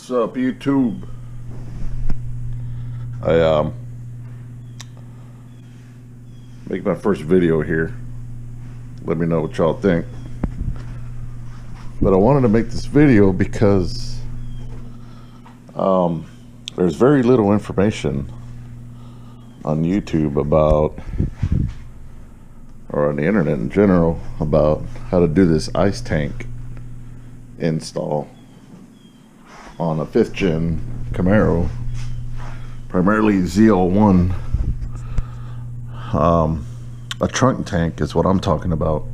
What's up, YouTube? I make my first video here. Let me know what y'all think. But I wanted to make this video because there's very little information on YouTube about, or on the internet in general, about how to do this ice tank install on a 5th gen Camaro, primarily Zl1. A trunk tank is what I'm talking about,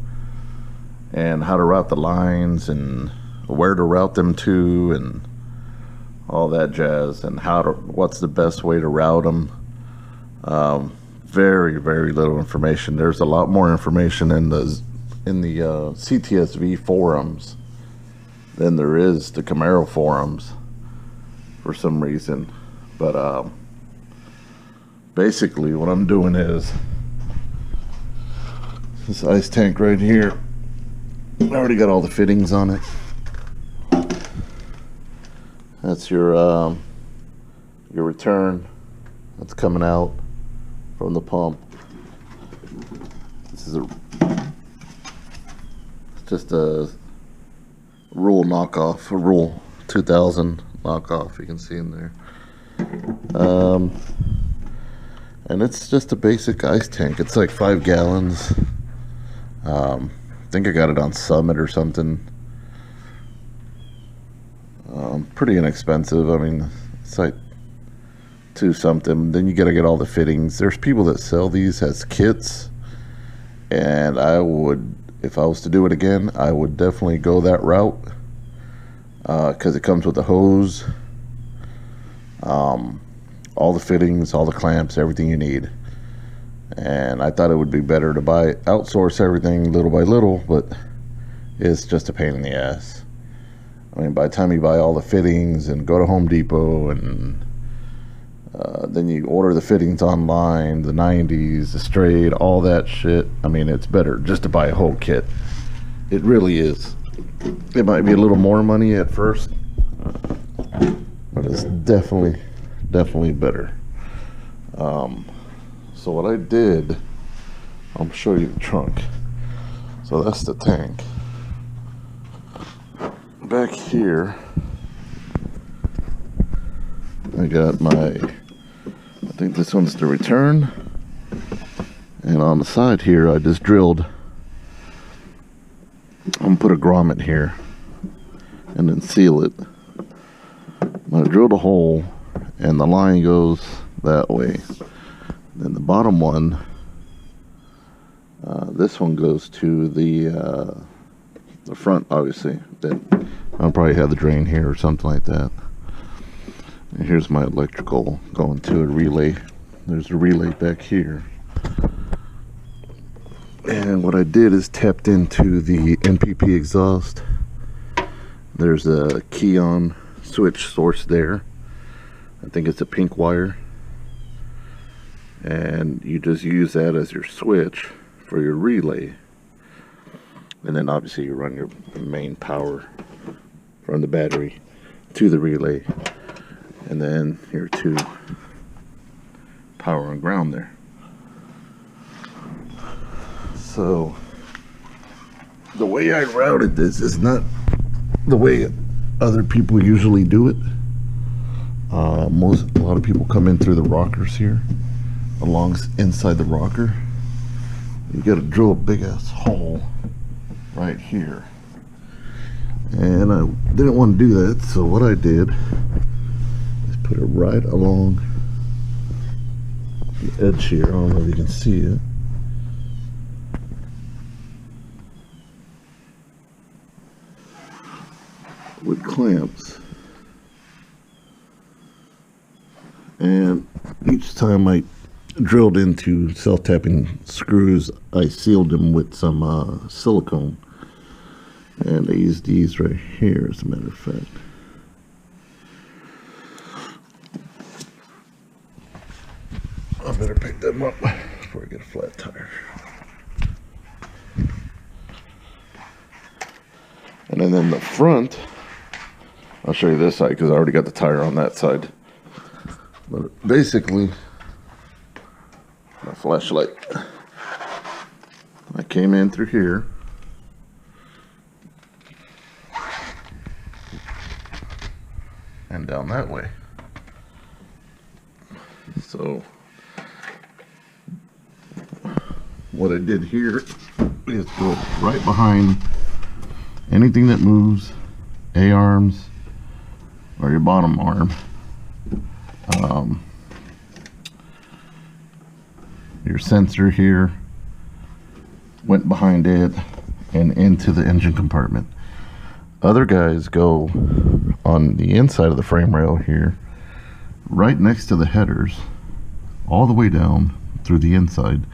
and how to route the lines and where to route them to and all that jazz, and what's the best way to route them. Very little information. There's a lot more information in the CTSV forums than there is the Camaro forums for some reason. But basically what I'm doing is this ice tank right here. I already got all the fittings on it. That's your return that's coming out from the pump. This is just a Rule knockoff, a Rule 2000 knockoff, you can see in there. And it's just a basic ice tank. It's like 5 gallons. I think I got it on Summit or something. Pretty inexpensive. I mean, it's like $2 something. Then you gotta get all the fittings. There's people that sell these as kits, and I would, if I was to do it again, I would definitely go that route, because it comes with a hose, all the fittings, all the clamps, everything you need. And I thought it would be better to outsource everything little by little, but it's just a pain in the ass. I mean, by the time you buy all the fittings and go to Home Depot, and then you order the fittings online, the 90s, the straight, all that shit, I mean, it's better just to buy a whole kit. It really is. It might be a little more money at first, but it's definitely better. So what I did, I'll show you the trunk. So that's the tank. Back here, I got I think this one's the return. And on the side here, I just drilled, I'm gonna put a grommet here and then seal it. I drilled a hole and the line goes that way. Then the bottom one, this one goes to the front, obviously. Then I'll probably have the drain here or something like that. And here's my electrical going to a relay. There's a relay back here. And what I did is tapped into the NPP exhaust. There's a key on switch source there. I think it's a pink wire. And you just use that as your switch for your relay. And then obviously you run your main power from the battery to the relay. And then your 2 power and ground there. So the way I routed this is not the way other people usually do it. A lot of people come in through the rockers here, inside the rocker. You got to drill a big ass hole right here, and I didn't want to do that. So what I did is put it right along the edge here. I don't know if you can see it. With clamps, and each time I drilled into self-tapping screws, I sealed them with some silicone, and I used these right here, as a matter of fact. I better pick them up before I get a flat tire. And then in the front, I'll show you this side because I already got the tire on that side. But basically, my flashlight. I came in through here. And down that way. So what I did here is go right behind anything that moves, A-arms or your bottom arm. Your sensor here went behind it and into the engine compartment. Other guys go on the inside of the frame rail here, right next to the headers, all the way down through the inside.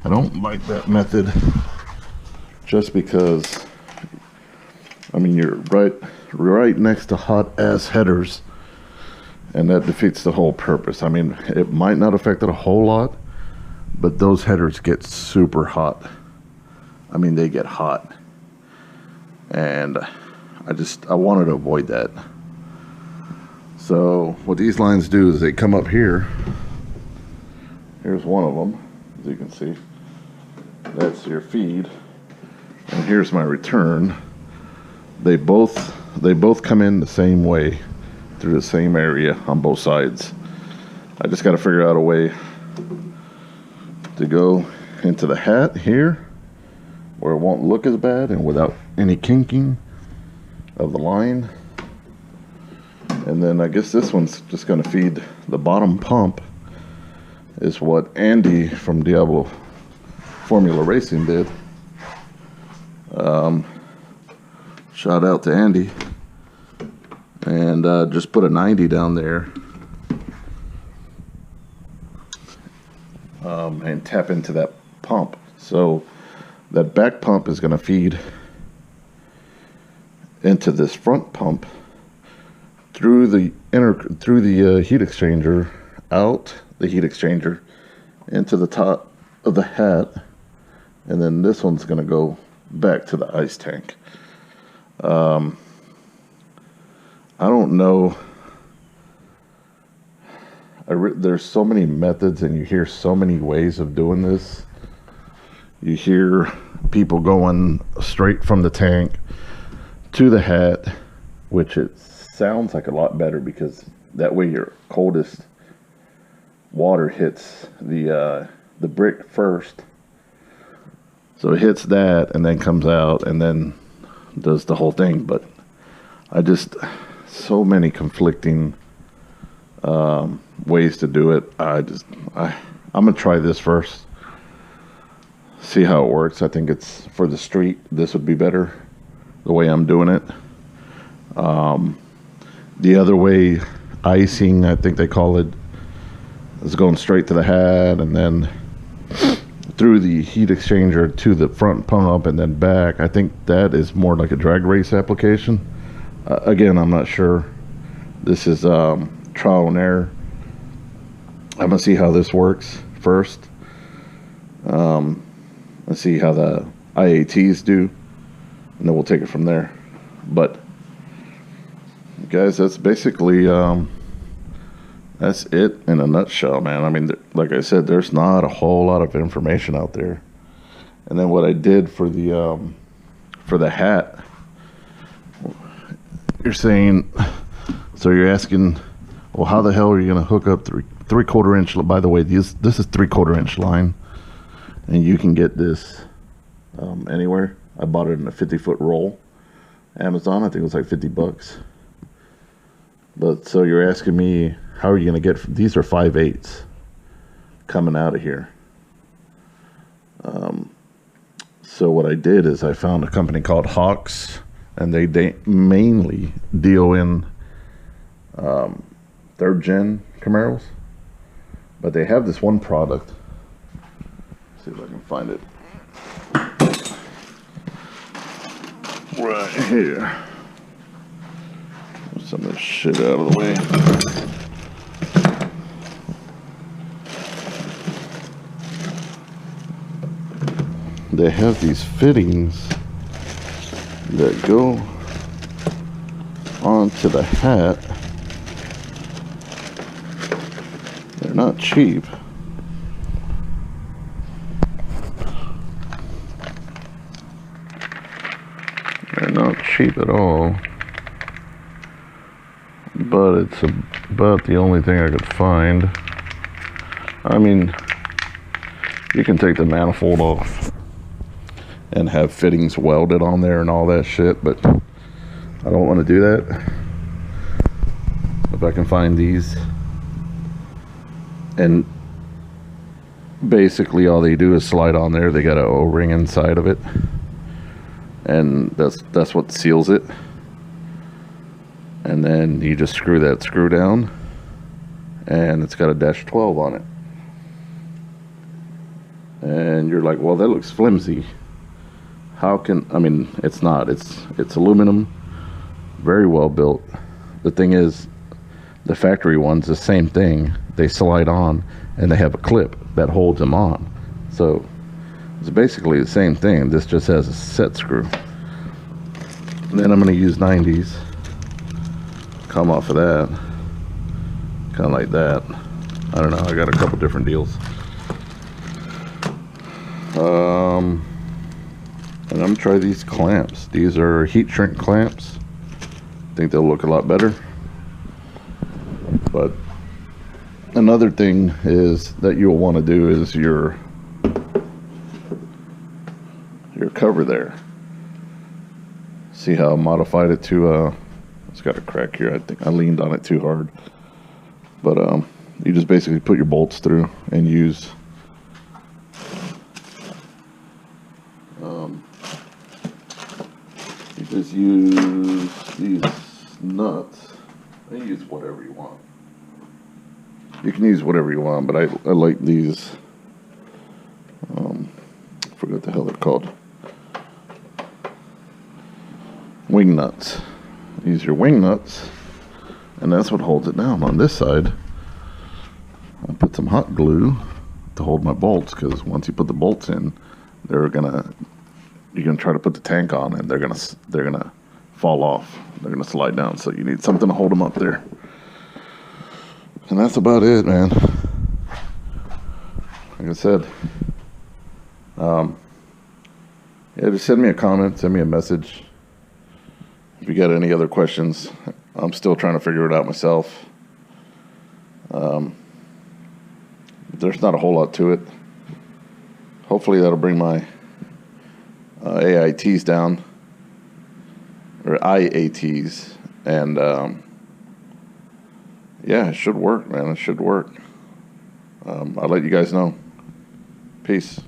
I don't like that method just because, I mean, you're right next to hot ass headers, and that defeats the whole purpose. I mean, it might not affect it a whole lot, but those headers get super hot. I mean, they get hot, and I wanted to avoid that. So what these lines do is they come up here. Here's one of them, as you can see. That's your feed, and here's my return. They both come in the same way through the same area on both sides. I just got to figure out a way to go into the hat here where it won't look as bad and without any kinking of the line. And then I guess this one's just going to feed the bottom pump, is what Andy from Diablo Formula Racing did. Shout out to Andy. And just put a 90 down there and tap into that pump. So that back pump is going to feed into this front pump through the heat exchanger, out the heat exchanger into the top of the hat, and then this one's going to go back to the ice tank. I don't know. There's so many methods, and you hear so many ways of doing this. You hear people going straight from the tank to the hat, which it sounds like a lot better because that way your coldest water hits the brick first. So it hits that and then comes out and then does the whole thing. But so many conflicting ways to do it. I'm gonna try this first, see how it works. I think it's for the street, this would be better the way I'm doing it. The other way, icing, I think they call it, is going straight to the hat and then through the heat exchanger to the front pump and then back. I think that is more like a drag race application. Again, I'm not sure. This is trial and error. I'm gonna see how this works first. Let's see how the IATs do, and then we'll take it from there. But guys, that's basically that's it in a nutshell, man. I mean, like I said, there's not a whole lot of information out there. And then what I did for the hat, you're saying, so you're asking, well, how the hell are you going to hook up three-quarter inch? By the way, this is 3/4 inch line, and you can get this anywhere. I bought it in a 50-foot roll. Amazon, I think it was like $50. But so you're asking me, how are you going to get, these are 5/8 coming out of here. So what I did is I found a company called Hawks, and they mainly deal in 3rd gen Camaros, but they have this one product. Let's see if I can find it right here. Move some of this shit out of the way. They have these fittings that go onto the hat. They're not cheap. They're not cheap at all. But it's about the only thing I could find. I mean, you can take the manifold off and have fittings welded on there and all that shit, but I don't want to do that. If I can find these, and basically all they do is slide on there. They got an O-ring inside of it, and that's what seals it. And then you just screw that screw down, and it's got a -12 on it. And you're like, well, that looks flimsy. How can, I mean, it's not. It's aluminum, very well built. The thing is, the factory ones, the same thing. They slide on, and they have a clip that holds them on. So it's basically the same thing. This just has a set screw. And then I'm going to use 90s. Come off of that, kind of like that. I don't know, I got a couple different deals. And I'm gonna try these clamps. These are heat shrink clamps. I think they'll look a lot better. But another thing is that you'll want to do is your cover there. See how I modified it to it's got a crack here. I think I leaned on it too hard. But you just basically put your bolts through and use you just use these nuts. You use whatever you want. You can use whatever you want, but I like these. I forgot what the hell they're called. Wing nuts. Use your wing nuts, and that's what holds it down. On this side, I put some hot glue to hold my bolts, because once you put the bolts in, you're gonna try to put the tank on, and they're gonna fall off. They're gonna slide down. So you need something to hold them up there. And that's about it, man. Like I said, yeah, just send me a comment, send me a message. If you got any other questions, I'm still trying to figure it out myself. There's not a whole lot to it. Hopefully that'll bring my AITs down, or IATs, and yeah, it should work, man. It should work. I'll let you guys know. Peace.